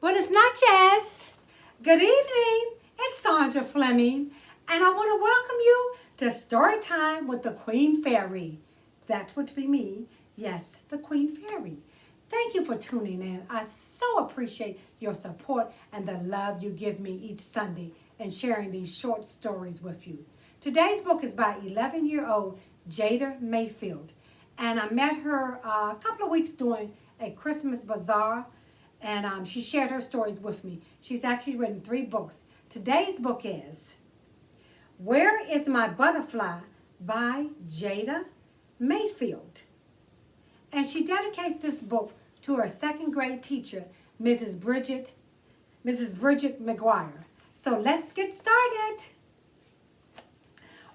Buenas noches. Good evening. It's Sandra Fleming, and I want to welcome you to Storytime with the Queen Fairy. That would be me. Yes, the Queen Fairy. Thank you for tuning in. I so appreciate your support and the love you give me each Sunday and sharing these short stories with you. Today's book is by 11-year-old Jada Mayfield, and I met her a couple of weeks during a Christmas bazaar, and she shared her stories with me. She's actually written 3 books. Today's book is Where is My Butterfly by Jada Mayfield. And she dedicates this book to her 2nd grade teacher, Mrs. Bridget McGuire. So let's get started.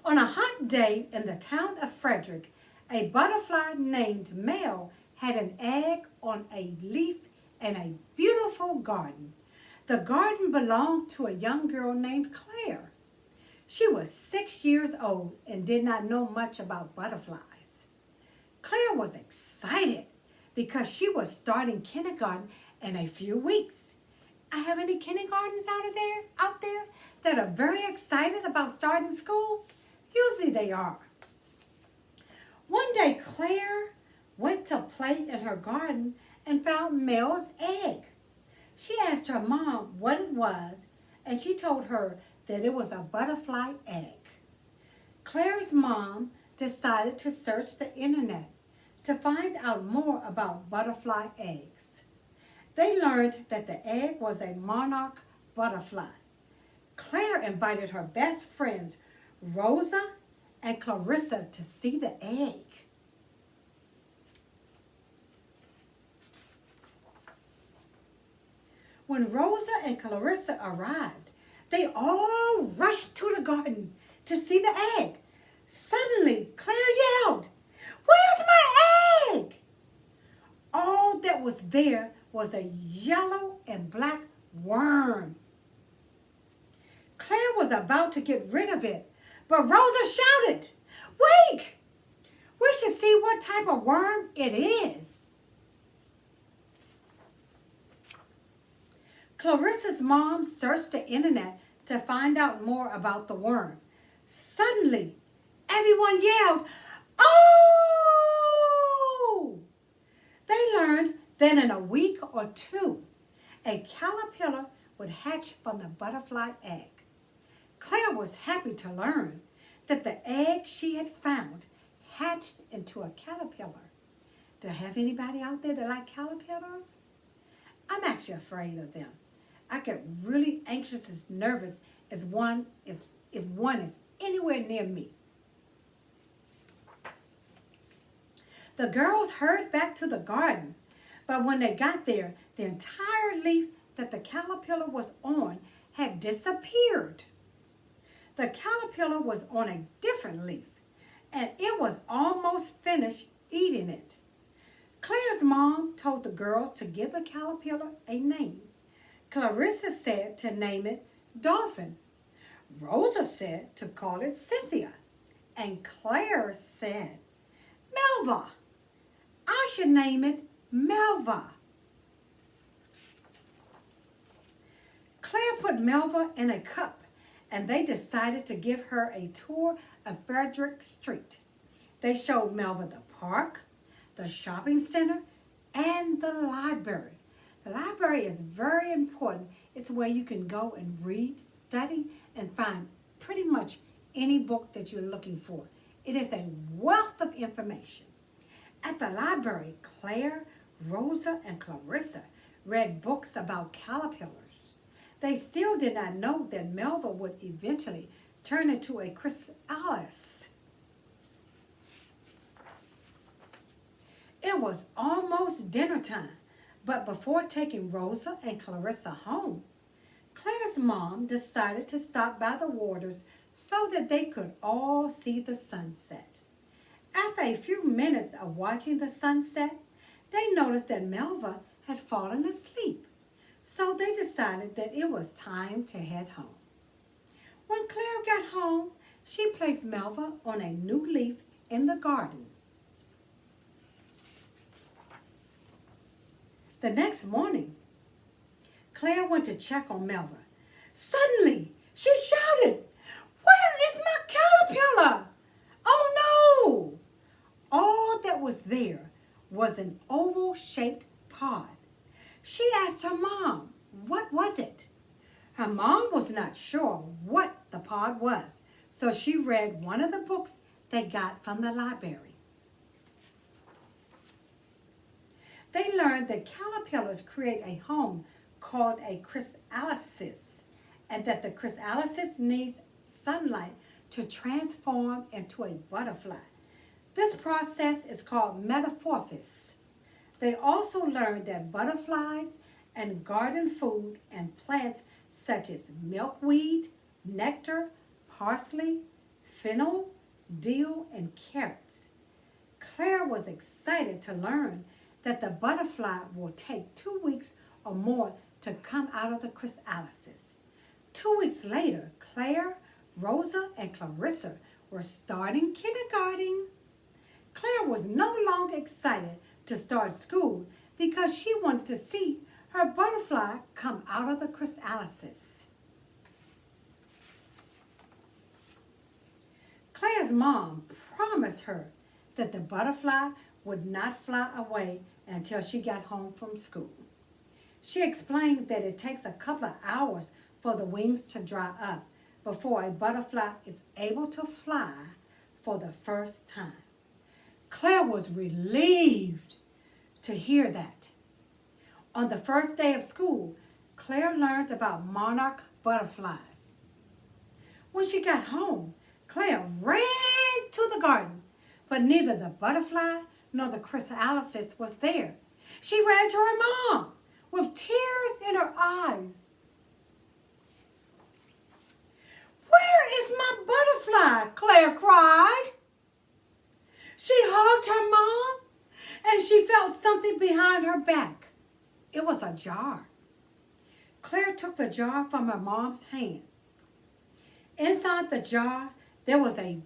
On a hot day in the town of Frederick, a butterfly named Mel had an egg on a leaf in a beautiful garden. The garden belonged to a young girl named Claire. She was 6 years old and did not know much about butterflies. Claire was excited because she was starting kindergarten in a few weeks. I have any kindergartens out there that are very excited about starting school? Usually they are. One day Claire went to play in her garden and found Mel's egg. She asked her mom what it was, and she told her that it was a butterfly egg. Claire's mom decided to search the internet to find out more about butterfly eggs. They learned that the egg was a monarch butterfly. Claire invited her best friends, Rosa and Clarissa, to see the egg. When Rosa and Clarissa arrived, they all rushed to the garden to see the egg. Suddenly, Claire yelled, "Where's my egg?" All that was there was a yellow and black worm. Claire was about to get rid of it, but Rosa shouted, "Wait! We should see what type of worm it is." Clarissa's mom searched the internet to find out more about the worm. Suddenly, everyone yelled, "Oh!" They learned that in a week or 2, a caterpillar would hatch from the butterfly egg. Claire was happy to learn that the egg she had found hatched into a caterpillar. Do I have anybody out there that like caterpillars? I'm actually afraid of them. I get really anxious and nervous if one is anywhere near me. The girls hurried back to the garden, but when they got there, the entire leaf that the caterpillar was on had disappeared. The caterpillar was on a different leaf, and it was almost finished eating it. Claire's mom told the girls to give the caterpillar a name. Clarissa said to name it Dolphin. Rosa said to call it Cynthia. And Claire said, "Melva. I should name it Melva." Claire put Melva in a cup, and they decided to give her a tour of Frederick Street. They showed Melva the park, the shopping center, and the library. The library is very important. It's where you can go and read, study, and find pretty much any book that you're looking for. It is a wealth of information. At the library, Claire, Rosa, and Clarissa read books about caterpillars. They still did not know that Melva would eventually turn into a chrysalis. It was almost dinner time. But before taking Rosa and Clarissa home, Claire's mom decided to stop by the waters so that they could all see the sunset. After a few minutes of watching the sunset, they noticed that Melva had fallen asleep. So they decided that it was time to head home. When Claire got home, she placed Melva on a new leaf in the garden. The next morning, Claire went to check on Melva. Suddenly, she shouted, "Where is my caterpillar? Oh no!" All that was there was an oval-shaped pod. She asked her mom, what was it? Her mom was not sure what the pod was, so she read one of the books they got from the library. They learned that caterpillars create a home called a chrysalis, and that the chrysalis needs sunlight to transform into a butterfly. This process is called metamorphosis. They also learned that butterflies and garden food and plants such as milkweed, nectar, parsley, fennel, dill, and carrots. Claire was excited to learn that the butterfly will take 2 weeks or more to come out of the chrysalis. 2 weeks later, Claire, Rosa, and Clarissa were starting kindergarten. Claire was no longer excited to start school because she wanted to see her butterfly come out of the chrysalis. Claire's mom promised her that the butterfly would not fly away until she got home from school. She explained that it takes a couple of hours for the wings to dry up before a butterfly is able to fly for the first time. Claire was relieved to hear that. On the first day of school, Claire learned about monarch butterflies. When she got home, Claire ran to the garden, but neither the butterfly nor the chrysalis was there. She ran to her mom with tears in her eyes. "Where is my butterfly?" Claire cried. She hugged her mom, and she felt something behind her back. It was a jar. Claire took the jar from her mom's hand. Inside the jar, there was a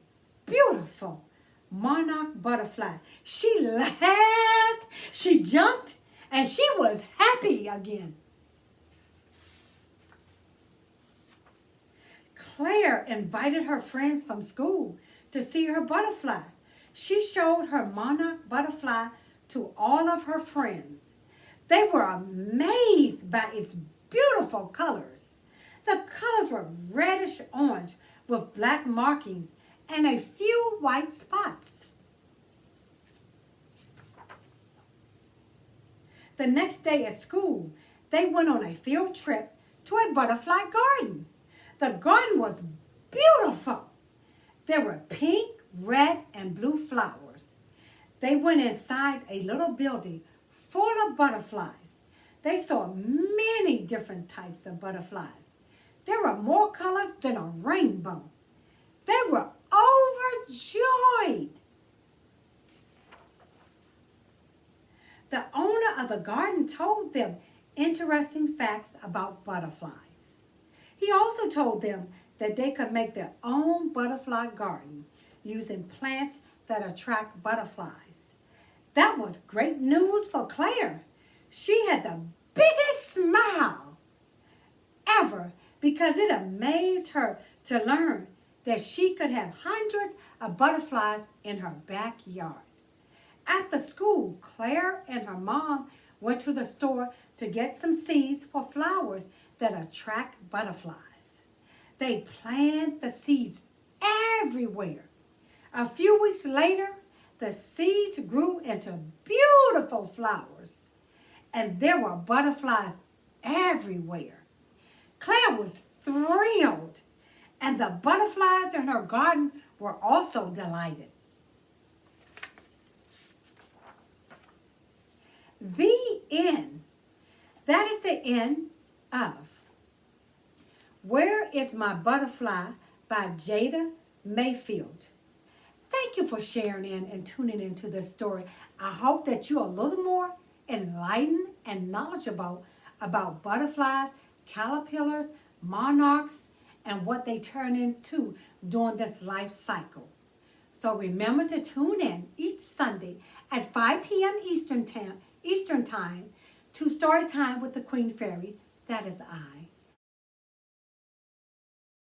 beautiful monarch butterfly. She laughed, she jumped, and she was happy again. Claire invited her friends from school to see her butterfly. She showed her monarch butterfly to all of her friends. They were amazed by its beautiful colors. The colors were reddish orange with black markings and a few white spots. The next day at school, they went on a field trip to a butterfly garden. The garden was beautiful. There were pink, red, and blue flowers. They went inside a little building full of butterflies. They saw many different types of butterflies. There were more colors than a rainbow. They were overjoyed. The owner of the garden told them interesting facts about butterflies. He also told them that they could make their own butterfly garden using plants that attract butterflies. That was great news for Claire. She had the biggest smile ever because it amazed her to learn that she could have hundreds of butterflies in her backyard. At the school, Claire and her mom went to the store to get some seeds for flowers that attract butterflies. They planted the seeds everywhere. A few weeks later, the seeds grew into beautiful flowers, and there were butterflies everywhere. Claire was thrilled, and the butterflies in her garden were also delighted. The end. That is the end of Where is My Butterfly by Jada Mayfield. Thank you for sharing in and tuning into this story. I hope that you're a little more enlightened and knowledgeable about butterflies, caterpillars, monarchs, and what they turn into during this life cycle. So remember to tune in each Sunday at 5 p.m. Eastern Time to Storytime with the Queen Fairy. that is I.